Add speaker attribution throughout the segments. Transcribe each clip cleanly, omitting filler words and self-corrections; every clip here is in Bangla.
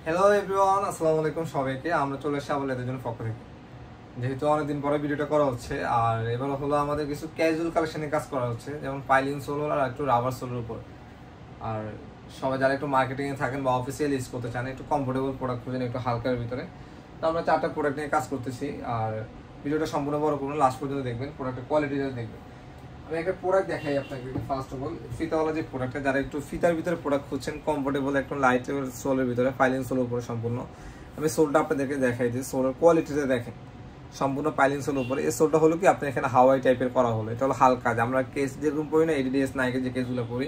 Speaker 1: হ্যালো এভরিওয়ান, আসসালামু আলাইকুম সবাইকে। আমরা চলে এসেছি আবার লেদার জন্য পক্ষ থেকে। যেহেতু অনেকদিন পরে ভিডিওটা করা হচ্ছে, আর এবার হলো আমাদের কিছু ক্যাজুয়াল কালেকশনে কাজ করা হচ্ছে, যেমন পাইলিং সোলার আর একটু রাবার সোলার উপর। আর সবাই যারা একটু মার্কেটিংয়ে থাকেন বা অফিসিয়াল ইউজ করতে চান, একটু কমফোর্টেবল প্রোডাক্ট খুঁজেন একটু হালকার ভিতরে, তো আমরা 4টা প্রোডাক্ট নিয়ে কাজ করতেছি। আর ভিডিওটা সম্পূর্ণ বড় করুন, লাস্ট পর্যন্ত দেখবেন, প্রোডাক্টের কোয়ালিটিটা দেখবেন। আমি একটা প্রোডাক্ট দেখাই আপনাকে। ফার্স্ট অফ অল, ফিতাওয়ালা যে প্রোডাক্টটা, যারা একটু ফিতার ভিতরে প্রোডাক্ট খুঁজছেন, কমফোর্টেবল একটু লাইট সোলের ভিতরে, পাইলিং সোলের উপরে সম্পূর্ণ। আমি সোলটা আপনাদেরকে দেখাই দিই, সোলের কোয়ালিটিটা দেখেন, সম্পূর্ণ পাইলিং সোলের উপরে। এই সোলটা হলো কি, আপনি এখানে হাওয়াই টাইপের করা হলো। এটা হলো হালকা, যে আমরা কেস যেরকম পড়ি না, এডিডিএস নাইকের যে কেসগুলো পড়ি,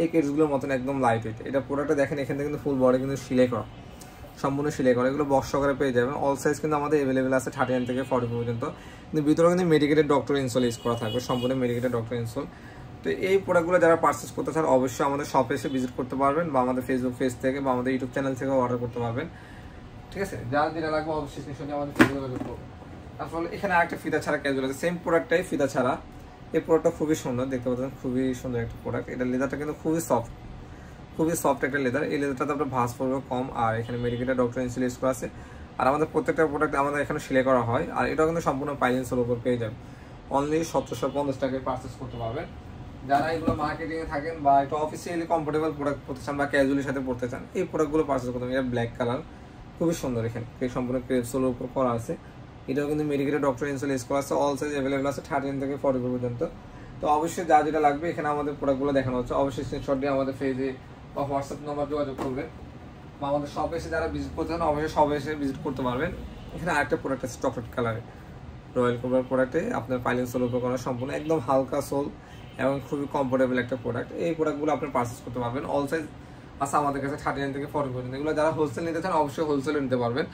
Speaker 1: এই কেসগুলোর মতন একদম লাইট ওয়েট। এটা প্রোডাক্টটা দেখেন, এখান থেকে কিন্তু ফুল বডি কিন্তু সিলাই করা, সম্পূর্ণ সিলাই করা। এগুলো বক্স সহকারে পেয়ে যাবেন। অল সাইজ কিন্তু আমাদের অ্যাভেলেবেল আছে 39 থেকে 40 পর্যন্ত। কিন্তু ভিতরে কিন্তু মেডিকেটেড ডক্টর ইনসোল ইউজ করা থাকবে, সম্পূর্ণ মেডিকেটেড ডক্টর ইনসোল। তো এই প্রোডাক্টগুলো যারা পারচেস করতে চান, অবশ্যই আমাদের শপে এসে ভিজিট করতে পারবেন, বা আমাদের ফেসবুক পেজ থেকে বা আমাদের ইউটিউব চ্যানেল থেকে অর্ডার করতে পারবেন। ঠিক আছে, যার যেটা লাগবে অবশ্যই স্ক্রিনশটে আমাদের ফেসবুকে যোগাযোগ করবেন। তারপরে এখানে আরেকটা ফিতা ছাড়া ক্যাজুয়াল আছে, সেম প্রোডাক্টটাই ফিতা ছাড়া। এই প্রোডাক্টটা খুবই সুন্দর, দেখতে পাচ্ছেন খুবই সুন্দর একটা প্রোডাক্ট। এটা লেদারটা কিন্তু খুবই সফট একটা লেদার। এই লেদারটাতে আপনার ভাঁজ পড়বে কম, আর এখানে মেডিকেটেড ডক্টর ইনসোল ইউজ করা আছে। আর আমাদের প্রত্যেকটা প্রোডাক্ট আমাদের এখানে সেলাই করা হয়। আর এটাও কিন্তু সম্পূর্ণ পাইলিং সোলের উপর পেয়ে যাবেন। অনলি 1750 টাকায় পারচেস করতে পারবেন। যারা এগুলো মার্কেটিংয়ে থাকেন বা একটু অফিসিয়ালি কমফোর্টেবল প্রোডাক্ট পড়তে চান বা ক্যাজুয়ালির সাথে পড়তে চান, এই প্রোডাক্টগুলো পারচেস করতে পারেন। এটা ব্ল্যাক কালার, খুবই সুন্দর। এখানে সম্পূর্ণ ক্রেপ সোলের উপর করা আছে। এটাও কিন্তু মেডিকেটেড ডক্টর ইনসোল ইউজ করা আছে। অল সাইজ অ্যাভেলেবেল আছে 39 থেকে 40 পর্যন্ত। তো অবশ্যই যা যেটা লাগবে, এখানে আমাদের প্রোডাক্টগুলো দেখানো হচ্ছে। অবশ্যই স্ক্রিনশট দিয়ে আমাদের পেজে বা হোয়াটসঅ্যাপ নাম্বার যোগাযোগ করবেন, বা আমাদের শপে এসে যারা ভিজিট করতে চান, অবশ্যই শপে এসে ভিজিট করতে পারবেন। এখানে আরেকটা প্রোডাক্ট আছে চকলেট কালারে, রয়্যাল কোবরার প্রোডাক্টে আপনার পাইলিং সোল উপর করা, সম্পূর্ণ একদম হালকা সোল এবং খুবই কমফোর্টেবল একটা প্রোডাক্ট। এই প্রোডাক্টগুলো আপনি পারচেস করতে পারবেন। অল সাইজ আছে আমাদের কাছে 39 থেকে 40 পর্যন্ত। এগুলো যারা হোলসেল নিতে চান, অবশ্যই হোলসেলে নিতে পারবেন।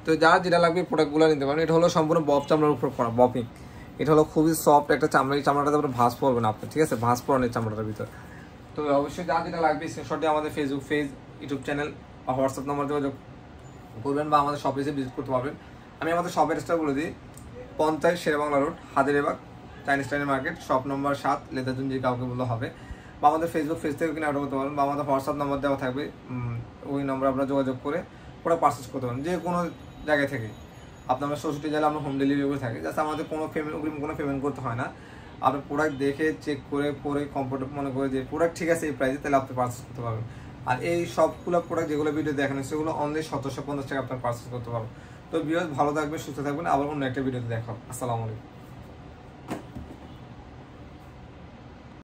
Speaker 1: তো যারা যেটা লাগবে প্রোডাক্টগুলো নিতে পারবেন। এটা হলো সম্পূর্ণ বব চামড়ার উপর করা, বপিং। এটা হলো খুবই সফট একটা চামড়া। এই চামড়াটাতে আপনার ভাঁজ পড়বে না আপনার, ঠিক আছে, ভাঁজ পড়ানোর চামড়াটার ভিতর। তো অবশ্যই যা যেটা লাগবে স্ক্রিনশট দিয়ে আমাদের ফেসবুক পেজ, ইউটিউব চ্যানেল বা হোয়াটসঅ্যাপ নাম্বার যোগাযোগ করবেন, বা আমাদের শপে এসে ভিজিট করতে পারবেন। আমি আমাদের শপের অ্যাড্রেসটা বলে দিই, 50 শেরেবাংলা রোড, হাজারীবাগ, চাইনিজ টাইনের মার্কেট, শপ নম্বর 7, লেদারজন, যে কাউকে বললে হবে। বা আমাদের ফেসবুক পেজ থেকে কিনে অর্ডার করতে পারবেন, বা আমাদের হোয়াটসঅ্যাপ নাম্বার দেওয়া থাকবে, ওই নম্বর আপনারা যোগাযোগ করে পুরো পারচেস করতে পারেন যে কোনো জায়গায় থেকে। আপনারা 64 জেলা আমরা হোম ডেলিভারি করে থাকি। জাস্ট আমাদের কোনো পেমেন্ট করতে হয় না। আপনি প্রোডাক্ট দেখে চেক করে পরে কমফোর্টেবল মনে করে যে প্রোডাক্ট ঠিক আছে এই প্রাইসে, তাহলে আপনি পারচেস করতে পারবেন। আর এই সবগুলো প্রোডাক্ট যেগুলো ভিডিও দেখানো, সেগুলো অনলি 1750 টাকা আপনার পারচেস করতে পারবেন। তো ভিউয়ার্স, ভালো থাকবেন, সুস্থ থাকবেন। আবার অন্য একটা ভিডিওতে দেখা হবে। আসসালামু আলাইকুম।